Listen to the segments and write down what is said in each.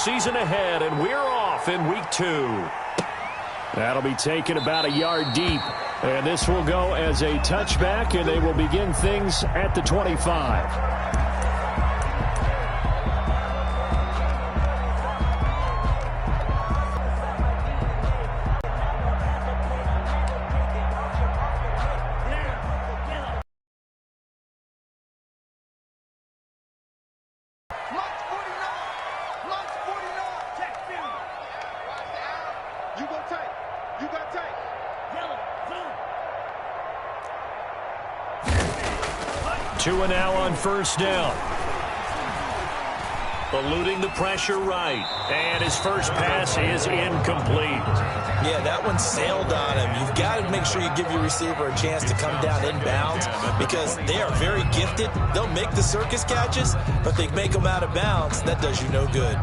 season ahead, and we're off in week 2. That'll be taken about a yard deep. And this will go as a touchback, and they will begin things at the 25. Two and now on first down. Eluding the pressure right. And his first pass is incomplete. Yeah, that one sailed on him. You've got to make sure you give your receiver a chance to come down inbounds because they are very gifted. They'll make the circus catches, but they make them out of bounds. That does you no good.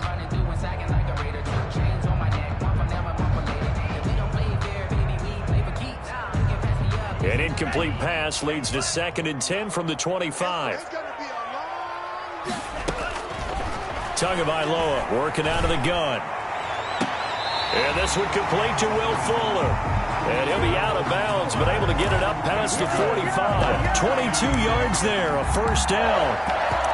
An incomplete pass leads to 2nd and 10 from the 25. Tagovailoa working out of the gun. And this one complete to Will Fuller. And he'll be out of bounds, but able to get it up past the 45. 22 yards there, a first down.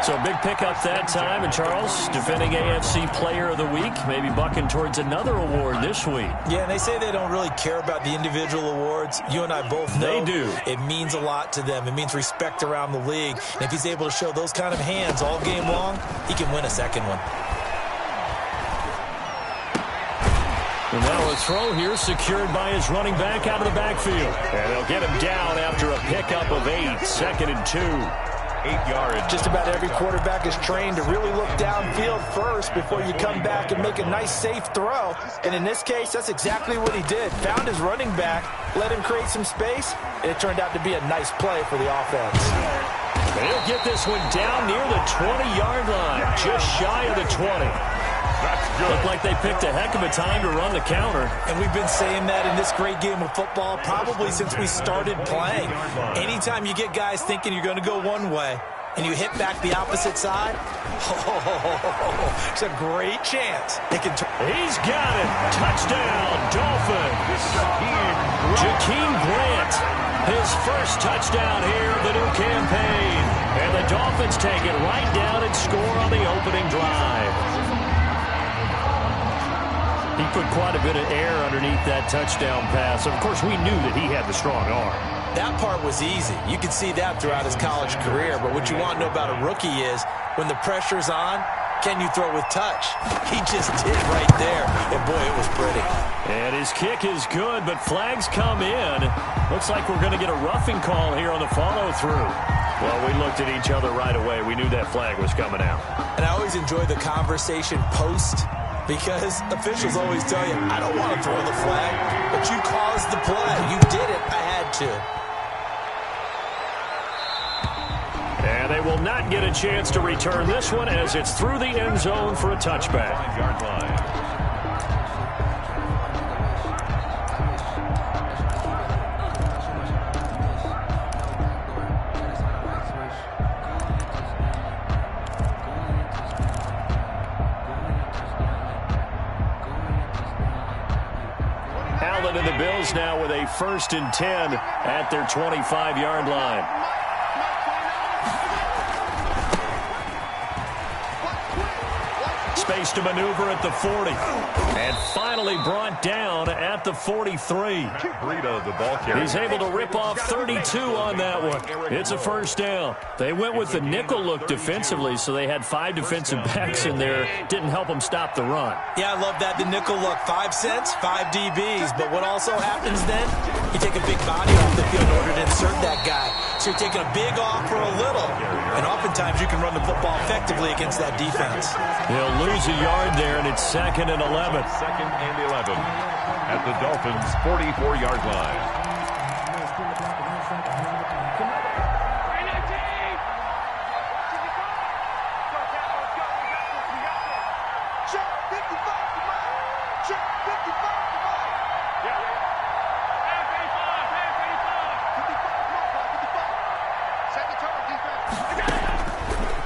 So a big pickup that time. And Charles, defending AFC Player of the Week, maybe bucking towards another award this week. Yeah, and they say they don't really care about the individual awards. You and I both know they do. It means a lot to them. It means respect around the league. And if he's able to show those kind of hands all game long, he can win a second one. And now a throw here secured by his running back out of the backfield. And they'll get him down after a pickup of 8. 2nd and 2. 8 yards. Just about every quarterback is trained to really look downfield first before you come back and make a nice, safe throw. And in this case, that's exactly what he did. Found his running back, let him create some space, and it turned out to be a nice play for the offense. And he'll get this one down near the 20-yard line, just shy of the 20. Looked like they picked a heck of a time to run the counter. And we've been saying that in this great game of football probably since we started playing. Anytime you get guys thinking you're going to go one way and you hit back the opposite side, it's a great chance. He's got it. Touchdown, Dolphins. Jakeem Grant, his first touchdown here of the new campaign. And the Dolphins take it right down and score on the opening drive. He put quite a bit of air underneath that touchdown pass. Of course, we knew that he had the strong arm. That part was easy. You could see that throughout his college career. But what you want to know about a rookie is when the pressure's on, can you throw with touch? He just did right there. And, boy, it was pretty. And his kick is good, but flags come in. Looks like we're going to get a roughing call here on the follow-through. Well, we looked at each other right away. We knew that flag was coming out. And I always enjoy the conversation post because officials always tell you, I don't want to throw the flag, but you caused the play. You did it. I had to. And they will not get a chance to return this one as it's through the end zone for a touchback. 5-yard line. And the Bills now with a 1st and 10 at their 25-yard line. Space to maneuver at the 40. And finally brought down at the 43. The ball carrier. He's able to rip off 32 on that one. It's a first down. They went with the nickel look defensively, so they had 5 defensive backs in there. Didn't help them stop the run. Yeah, I love that, the nickel look. 5 cents, 5 DBs. But what also happens then, you take a big body off the field in order to insert that guy. So you're taking a big off for a little. And oftentimes you can run the football effectively against that defense. He'll lose a yard there, and it's 2nd and 11. 2nd and 11 at the Dolphins' 44-yard line.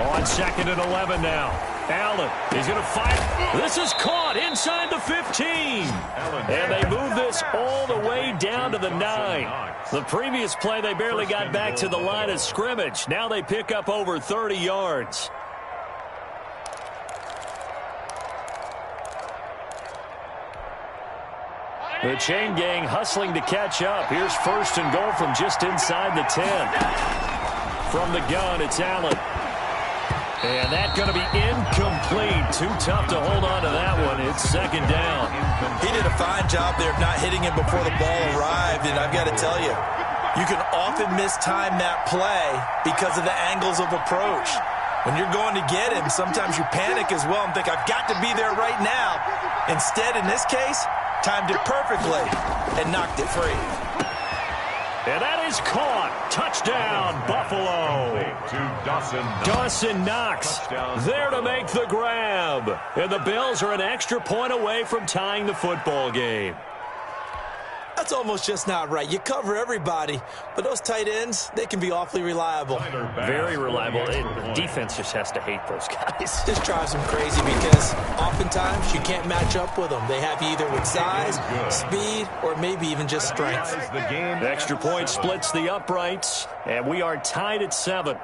On 2nd and 11 now. Allen, he's going to fire. This is caught inside the 15. And they move this all the way down to the 9. The previous play, they barely got back to the line of scrimmage. Now they pick up over 30 yards. The chain gang hustling to catch up. Here's 1st and goal from just inside the 10. From the gun, it's Allen. And that's going to be incomplete. Too tough to hold on to that one. It's 2nd down. He did a fine job there of not hitting him before the ball arrived. And I've got to tell you, you can often mistime that play because of the angles of approach. When you're going to get him, sometimes you panic as well and think, I've got to be there right now. Instead, in this case, timed it perfectly and knocked it free. And that is caught. Touchdown, Buffalo. To Dawson Knox there to make the grab. And the Bills are an extra point away from tying the football game. That's almost just not right. You cover everybody, but those tight ends, they can be awfully reliable. Very reliable. The defense just has to hate those guys. This drives them crazy because oftentimes you can't match up with them. They have you either with size, speed, or maybe even just strength. The extra point splits the uprights, and we are tied at 7.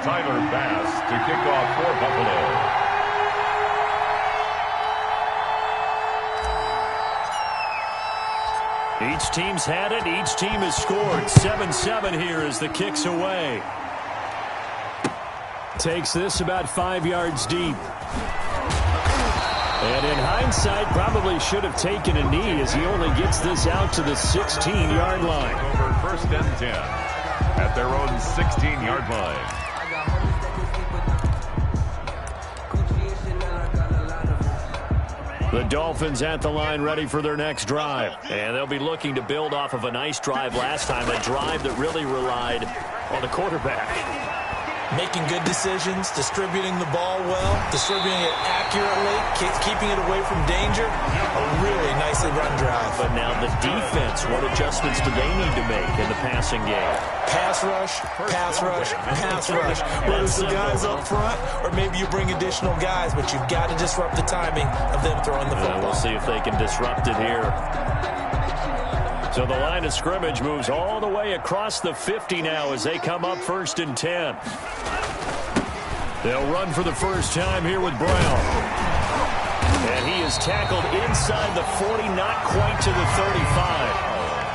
Tyler Bass to kick off for Buffalo. Each team's had it. Each team has scored. 7-7 here as the kick's away. Takes this about 5 yards deep. And in hindsight, probably should have taken a knee as he only gets this out to the 16-yard line. Over 1st and 10 at their own 16-yard line. The Dolphins at the line ready for their next drive. And they'll be looking to build off of a nice drive last time, a drive that really relied on the quarterback. Making good decisions, distributing the ball well, distributing it accurately, keeping it away from danger. A really nicely run drive. But now the defense, what adjustments do they need to make in the passing game? Pass rush, pass rush, pass rush. Whether it's the guys up front or maybe you bring additional guys, but you've got to disrupt the timing of them throwing the football. We'll see if they can disrupt it here. So the line of scrimmage moves all the way across the 50 now as they come up 1st and 10. They'll run for the first time here with Brown. And he is tackled inside the 40, not quite to the 35.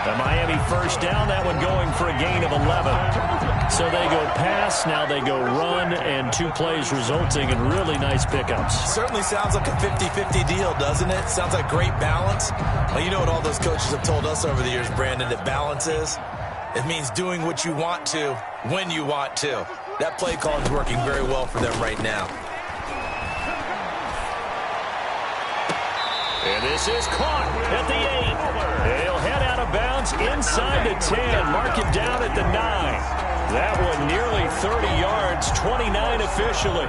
The Miami 1st down, that one going for a gain of 11. So they go pass, now they go run, and 2 plays resulting in really nice pickups. Certainly sounds like a 50-50 deal, doesn't it? Sounds like great balance. Well, you know what all those coaches have told us over the years, Brandon, that balance is? It means doing what you want to, when you want to. That play call is working very well for them right now. And this is caught at the 8. He'll head out of bounds inside the 10. Mark it down at the 9. That one nearly 30 yards, 29 officially.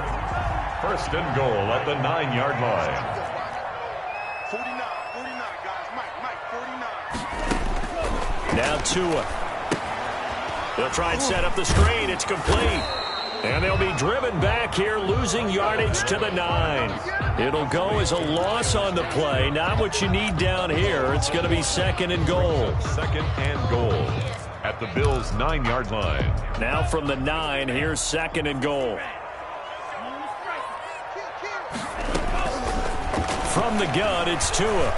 1st and goal at the 9-yard line. 49, guys. Mike, 49. Now Tua. They'll try and set up the screen. It's complete. And they'll be driven back here, losing yardage to the 9. It'll go as a loss on the play. Not what you need down here. It's going to be 2nd and goal. 2nd and goal at the Bills' 9-yard line. Now from the 9, here's 2nd and goal. From the gun, it's Tua.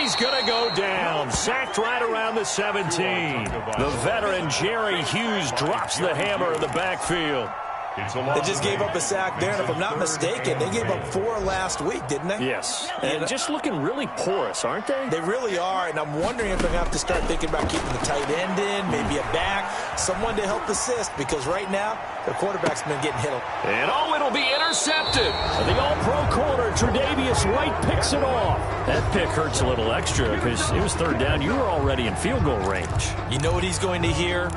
He's going to go down. Sacked right around the 17. The veteran Jerry Hughes drops the hammer in the backfield. They just gave up a sack there, and if I'm not mistaken, they gave up 4 last week, didn't they? Yes. And just looking really porous, aren't they? They really are, and I'm wondering if they're going to have to start thinking about keeping the tight end in, maybe a back, someone to help assist, because right now, their quarterback's been getting hit. And it'll be intercepted. The all-pro corner, Tre'Davious White, picks it off. That pick hurts a little extra because it was 3rd down. You were already in field goal range. You know what he's going to hear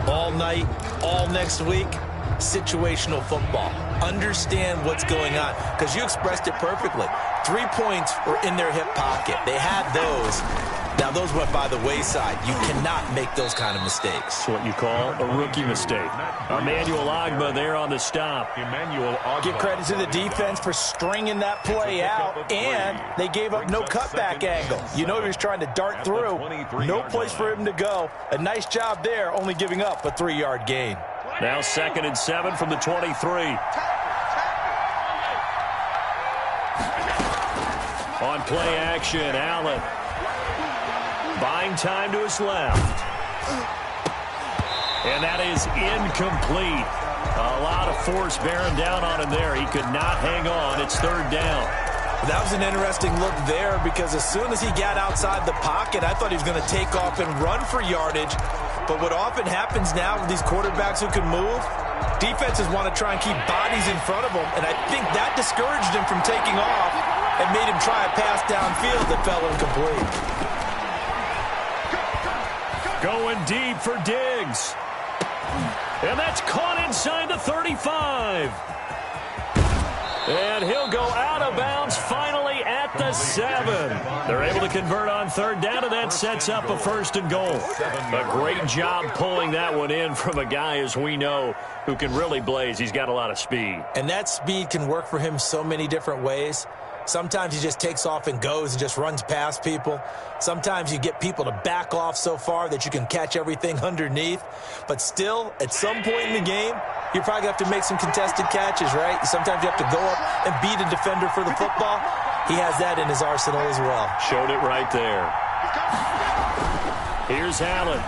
all night, all next week? Situational football. Understand what's going on, because you expressed it perfectly. 3 points were in their hip pocket. They had those. Now, those went by the wayside. You cannot make those kind of mistakes. That's what you call a rookie mistake. Emmanuel Ogbah there on the stop. Give credit to the defense for stringing that play out, and they gave up no cutback angle. You know he was trying to dart through. No place for him to go. A nice job there, only giving up a 3-yard gain. Now 2nd and 7 from the 23. On play action, Allen. Buying time to his left. And that is incomplete. A lot of force bearing down on him there. He could not hang on. It's 3rd down. That was an interesting look there because as soon as he got outside the pocket, I thought he was going to take off and run for yardage. But what often happens now with these quarterbacks who can move, defenses want to try and keep bodies in front of them. And I think that discouraged him from taking off and made him try a pass downfield that fell incomplete. Going deep for Diggs. And that's caught inside the 35. And he'll go out of bounds finally at the 7. They're able to convert on 3rd down, and that sets up a 1st and goal. A great job pulling that one in from a guy, as we know, who can really blaze. He's got a lot of speed. And that speed can work for him so many different ways. Sometimes he just takes off and goes and just runs past people. Sometimes you get people to back off so far that you can catch everything underneath. But still, at some point in the game, you're probably going to have to make some contested catches, right? Sometimes you have to go up and beat a defender for the football. He has that in his arsenal as well. Showed it right there. Here's Allen.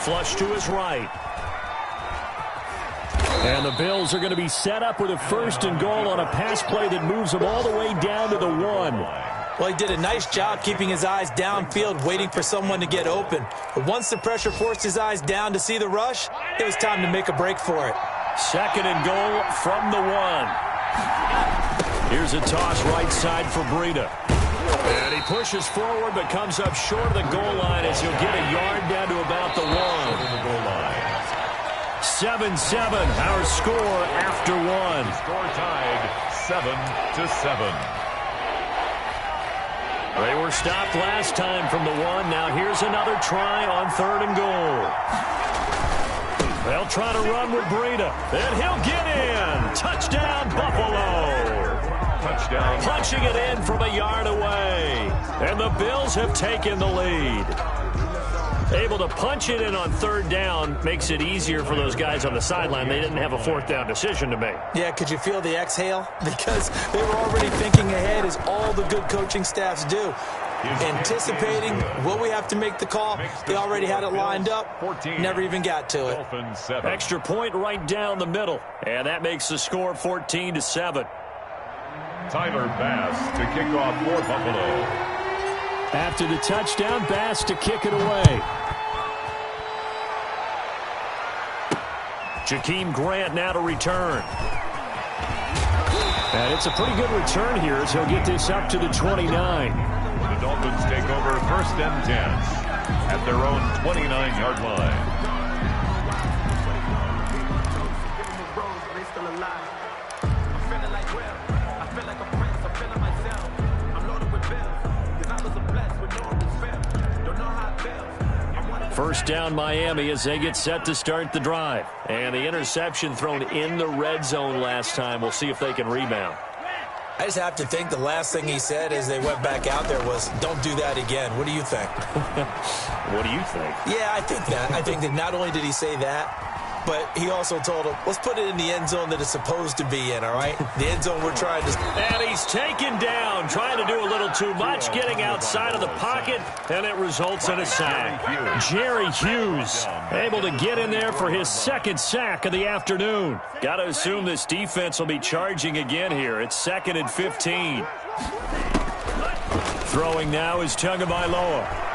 Flush to his right. And the Bills are going to be set up with a 1st and goal on a pass play that moves them all the way down to the 1. Well, he did a nice job keeping his eyes downfield, waiting for someone to get open. But once the pressure forced his eyes down to see the rush, it was time to make a break for it. 2nd and goal from the 1. Here's a toss right side for Breida. And he pushes forward but comes up short of the goal line as he'll get a yard down to about the 1. 7-7, our score after 1. Score tied 7-7. They were stopped last time from the 1. Now here's another try on 3rd and goal. They'll try to run with Breida, and he'll get in. Touchdown, Buffalo. Touchdown. Punching it in from a yard away. And the Bills have taken the lead. Able to punch it in on 3rd down makes it easier for those guys on the sideline. They didn't have a 4th down decision to make. Yeah, could you feel the exhale? Because they were already thinking ahead, as all the good coaching staffs do. Anticipating, will we have to make the call? They already had it lined up. Never even got to it. Extra point right down the middle. And that makes the score 14-7. Tyler Bass to kick off for Buffalo. After the touchdown, Bass to kick it away. Jakeem Grant now to return. And it's a pretty good return here as he'll get this up to the 29. The Dolphins take over 1st and 10 at their own 29-yard line. First down Miami as they get set to start the drive. And the interception thrown in the red zone last time. We'll see if they can rebound. I just have to think the last thing he said as they went back out there was, don't do that again. What do you think? What do you think? Yeah, I think that. I think that not only did he say that, but he also told him, let's put it in the end zone that it's supposed to be in, all right? The end zone we're trying to... And he's taken down, trying to do a little too much, getting outside of the pocket, and it results in a sack. Jerry Hughes able to get in there for his 2nd sack of the afternoon. Got to assume this defense will be charging again here. It's 2nd and 15. Throwing now is Tagovailoa.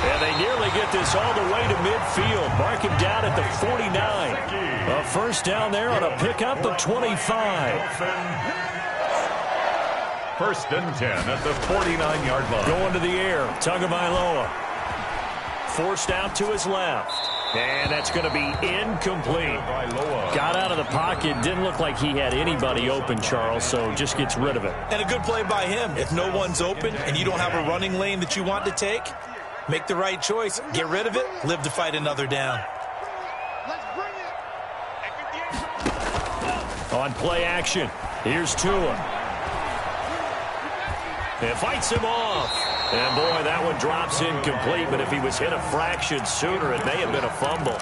And they nearly get this all the way to midfield. Mark him down at the 49. A 1st down there on a pickup of 25. 1st and 10 at the 49-yard line. Going to the air, Tagovailoa. Forced out to his left. And that's going to be incomplete. Got out of the pocket. Didn't look like he had anybody open, Charles, so just gets rid of it. And a good play by him. If no one's open and you don't have a running lane that you want to take, make the right choice. Get rid of it. Live to fight another down. On play action, here's Tua. And fights him off. And, boy, that one drops incomplete, but if he was hit a fraction sooner, it may have been a fumble.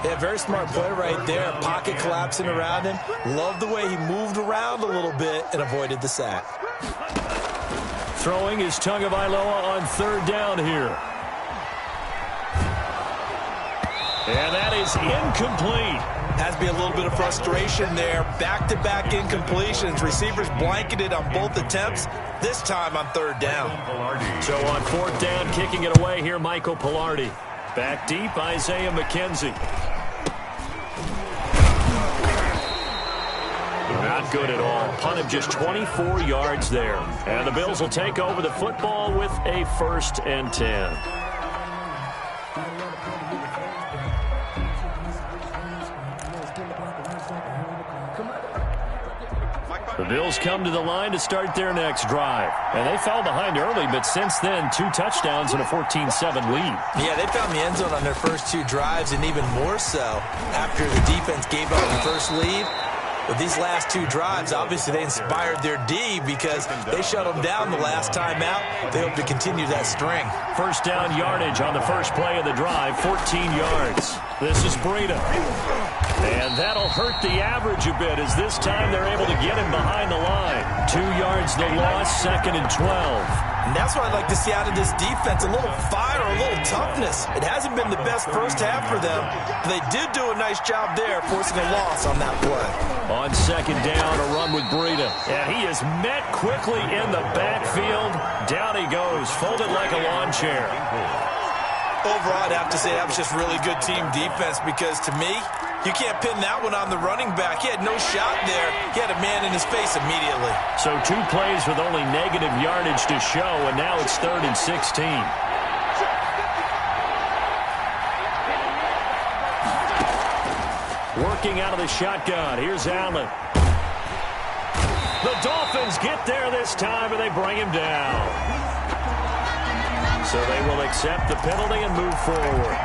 Yeah, very smart play right there. Pocket collapsing around him. Love the way he moved around a little bit and avoided the sack. Throwing is Tagovailoa on third down here. And that is incomplete. Has to be a little bit of frustration there. Back-to-back incompletions. Receivers blanketed on both attempts, this time on third down. So on fourth down, kicking it away here, Michael Pilardi. Back deep, Isaiah McKenzie. Not good at all. Punt of just 24 yards there. And the Bills will take over the football with a 1st and 10. The Bills come to the line to start their next drive. And they fell behind early, but since then, 2 touchdowns and a 14-7 lead. Yeah, they found the end zone on their first 2 drives, and even more so after the defense gave up the first lead. But these last 2 drives, obviously they inspired their D because they shut them down the last time out. They hope to continue that string. First down yardage on the first play of the drive, 14 yards. This is Breida. And that'll hurt the average a bit as this time they're able to get him behind the line. 2 yards the loss, 2nd and 12. And that's what I'd like to see out of this defense, a little fire, a little toughness. It hasn't been the best first half for them, but they did do a nice job there, forcing a loss on that play. On 2nd down, a run with Breida. And he is met quickly in the backfield. Down he goes, folded like a lawn chair. Overall, I'd have to say that was just really good team defense because, to me, you can't pin that one on the running back. He had no shot there. He had a man in his face immediately. So 2 plays with only negative yardage to show, and now it's 3rd and 16. Working out of the shotgun. Here's Allen. The Dolphins get there this time, and they bring him down. So they will accept the penalty and move forward.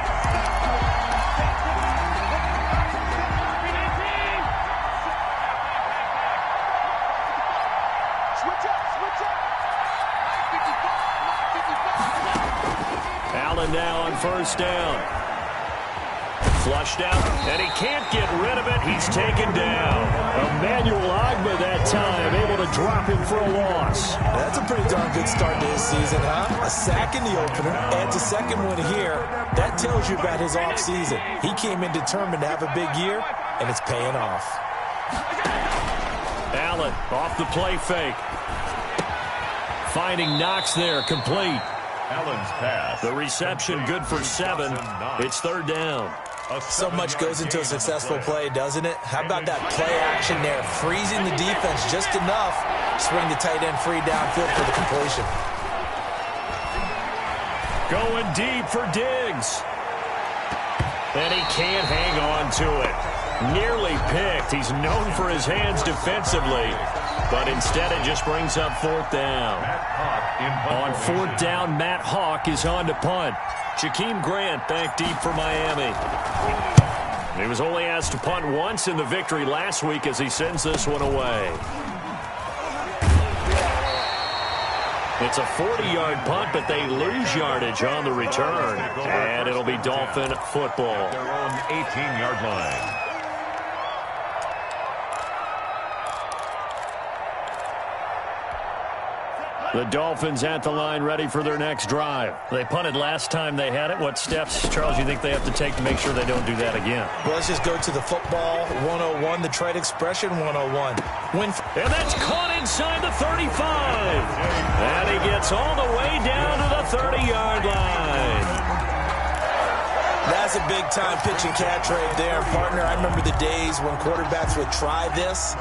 Allen now on first down. Flushed out, and he can't get rid of it. He's taken down. Emmanuel Ogbah that time, able to drop him for a loss. That's a pretty darn good start to his season, huh? A sack in the opener, adds a second one here. That tells you about his offseason. He came in determined to have a big year, and it's paying off. Allen off the play fake. Finding Knox there, complete. Allen's pass. The reception good for 7. It's 3rd down. So much goes into a successful play, doesn't it? How about that play action there? Freezing the defense just enough to swing the tight end free downfield for the completion. Going deep for Diggs. And he can't hang on to it. Nearly picked. He's known for his hands defensively. But instead it just brings up 4th down. On 4th down, Matt Hawk is on to punt. Jakeem Grant back deep for Miami. He was only asked to punt once in the victory last week as he sends this one away. It's a 40-yard punt, but they lose yardage on the return. And it'll be Dolphin football. Their own 18-yard line. The Dolphins at the line ready for their next drive. They punted last time they had it. What steps, Charles, you think they have to take to make sure they don't do that again? Well, let's just go to the football 101, the trade expression 101. And that's caught inside the 35. And he gets all the way down to the 30-yard line. That's a big-time pitch and catch right there, partner. I remember the days when quarterbacks would try this.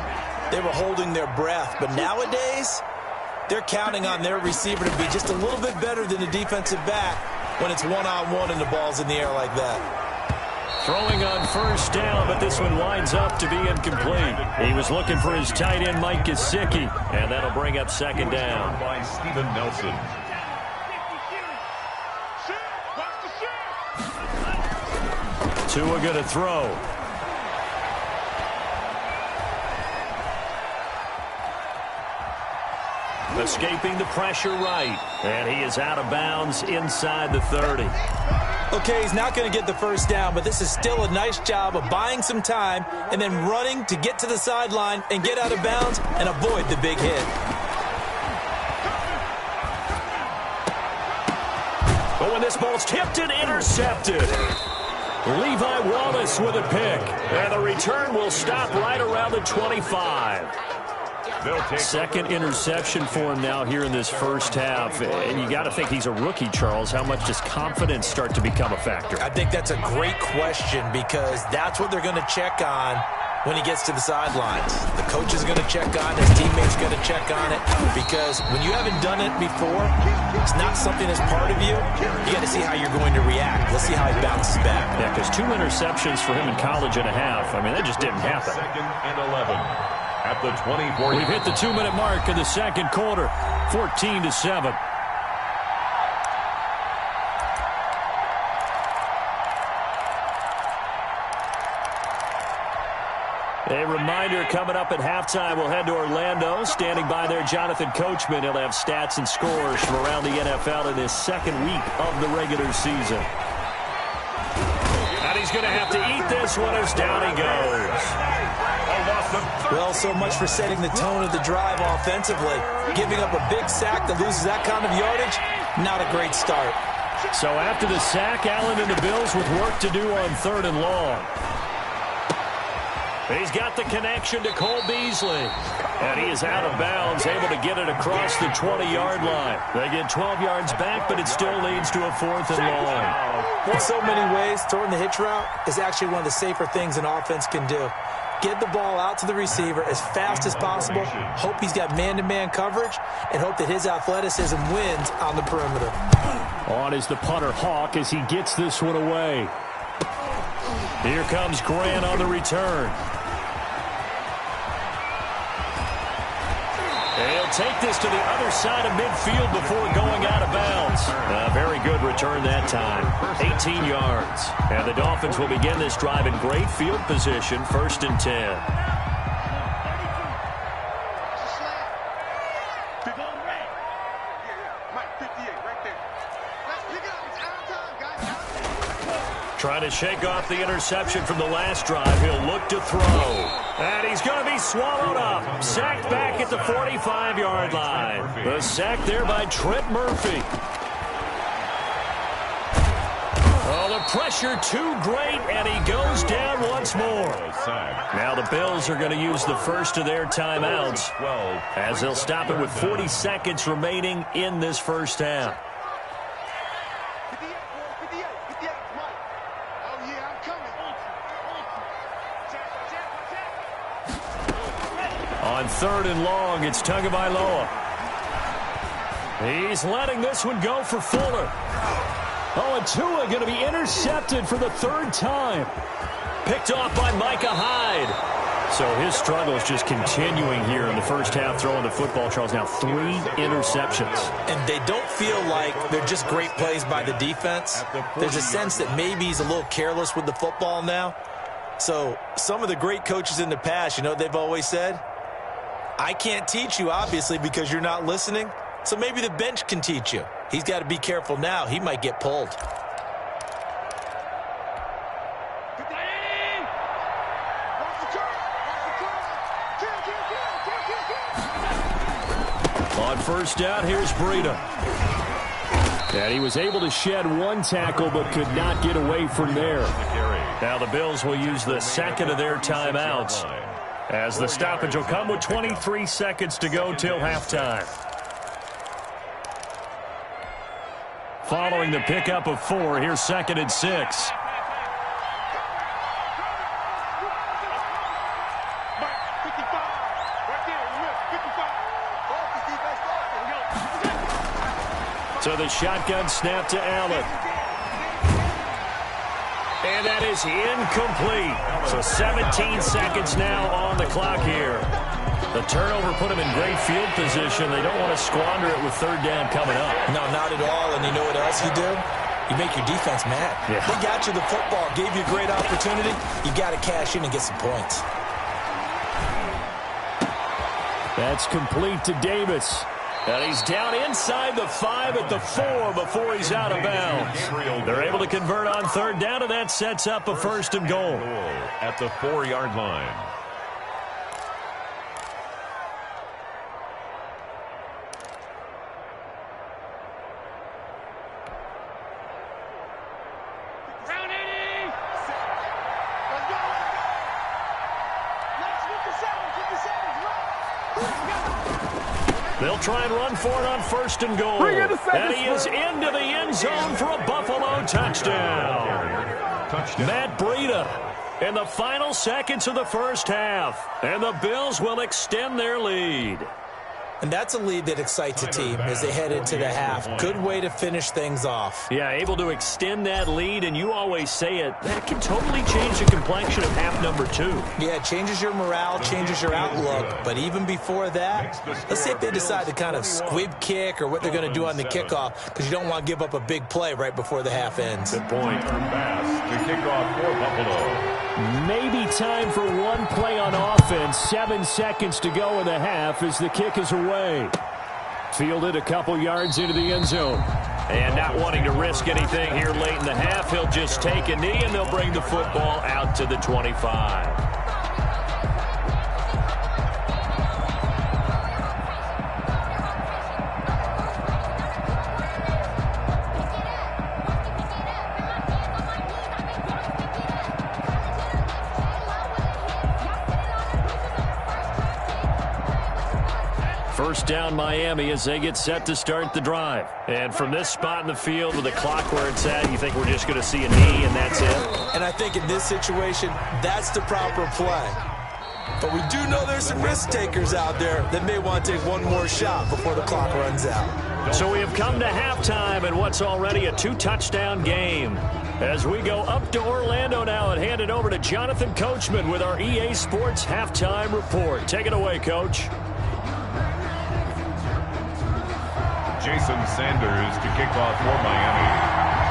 They were holding their breath. But nowadays, they're counting on their receiver to be just a little bit better than the defensive back when it's one-on-one and the ball's in the air like that. Throwing on first down, but this one winds up to be incomplete. He was looking for his tight end, Mike Gesicki, and that'll bring up second down. By Steven Nelson. Tua going to throw. Escaping the pressure right. And he is out of bounds inside the 30. Okay, he's not going to get the first down, but this is still a nice job of buying some time and then running to get to the sideline and get out of bounds and avoid the big hit. But when this ball's tipped and intercepted, Levi Wallace with a pick. And the return will stop right around the 25. Second interception for him now here in this first half. And you got to think he's a rookie, Charles. How much does confidence start to become a factor? I think that's a great question because that's what they're going to check on when he gets to the sidelines. The coach is going to check on it. His teammates are going to check on it because when you haven't done it before, it's not something that's part of you. You got to see how you're going to react. Let's see how he bounces back. Yeah, because 2 interceptions for him in college and a half. I mean, that just didn't happen. Second and 11. At the 24. We've hit the 2-minute mark in the second quarter, 14-7. A reminder coming up at halftime, we'll head to Orlando. Standing by there, Jonathan Coachman. He'll have stats and scores from around the NFL in this second week of the regular season. And he's going to have to eat this one as down he goes. Well, so much for setting the tone of the drive offensively. Giving up a big sack that loses that kind of yardage, not a great start. So after the sack, Allen and the Bills with work to do on 3rd and long. He's got the connection to Cole Beasley. And he is out of bounds, able to get it across the 20-yard line. They get 12 yards back, but it still leads to a 4th and long. In so many ways, throwing the hitch route is actually one of the safer things an offense can do. Get the ball out to the receiver as fast as possible, hope he's got man-to-man coverage, and hope that his athleticism wins on the perimeter. On is the punter Hawk as he gets this one away. Here comes Grant on the return. He'll take this to the other side of midfield before going out of bounds. A very good return that time. 18 yards. And the Dolphins will begin this drive in great field position, 1st and 10. Trying to shake off the interception from the last drive. He'll look to throw. And he's going to be swallowed up. Sacked back at the 45-yard line. The sack there by Trent Murphy. Oh, the pressure too great, and he goes down once more. Now the Bills are going to use the first of their timeouts as they'll stop it with 40 seconds remaining in this first half. On 3rd and long, it's Tagovailoa. He's letting this one go for Fuller. Oh, and Tua going to be intercepted for the 3rd time. Picked off by Micah Hyde. So his struggle is just continuing here in the first half, throwing the football. Charles, now 3 interceptions. And they don't feel like they're just great plays by the defense. There's a sense that maybe he's a little careless with the football now. So some of the great coaches in the past, you know what they've always said? I can't teach you, obviously, because you're not listening. So maybe the bench can teach you. He's got to be careful now. He might get pulled. On first down, here's Breida. And he was able to shed 1 tackle but could not get away from there. Now the Bills will use the second of their timeouts, as the stoppage will come with 23 seconds to go till halftime. Following the pickup of 4, here's 2nd and 6. So the shotgun snap to Allen. And that is incomplete. So 17 seconds now on the clock here. The turnover put them in great field position. They don't want to squander it with third down coming up. No, not at all. And you know what else you do? You make your defense mad. Yeah. They got you the football, gave you a great opportunity. You got to cash in and get some points. That's complete to Davis. And he's down inside the 5 at the 4 before he's out of bounds. They're able to convert on third down, and that sets up a first and goal. At the 4-yard line. They'll try and run for it on first and goal. And he is into the end zone for a Buffalo touchdown. Matt Breida in the final seconds of the first half. And the Bills will extend their lead. And that's a lead that excites a team as they head into the half. Good way to finish things off. Yeah, able to extend that lead, and you always say it, that can totally change the complexion of half number 2. Yeah, it changes your morale, changes your outlook. But even before that, let's see if they decide to kind of squib kick or what they're going to do on the kickoff, because you don't want to give up a big play right before the half ends. Good point. The kickoff for Buffalo. Maybe time for one play on offense. 7 seconds to go in the half as the kick is away. Fielded a couple yards into the end zone. And not wanting to risk anything here late in the half, he'll just take a knee and they'll bring the football out to the 25. First down Miami as they get set to start the drive. And from this spot in the field with the clock where it's at, you think we're just going to see a knee and that's it? And I think in this situation, that's the proper play. But we do know there's some risk takers out there that may want to take one more shot before the clock runs out. So we have come to halftime in what's already a 2-touchdown game. As we go up to Orlando now and hand it over to Jonathan Coachman with our EA Sports Halftime Report. Take it away, Coach. Jason Sanders to kick off for Miami.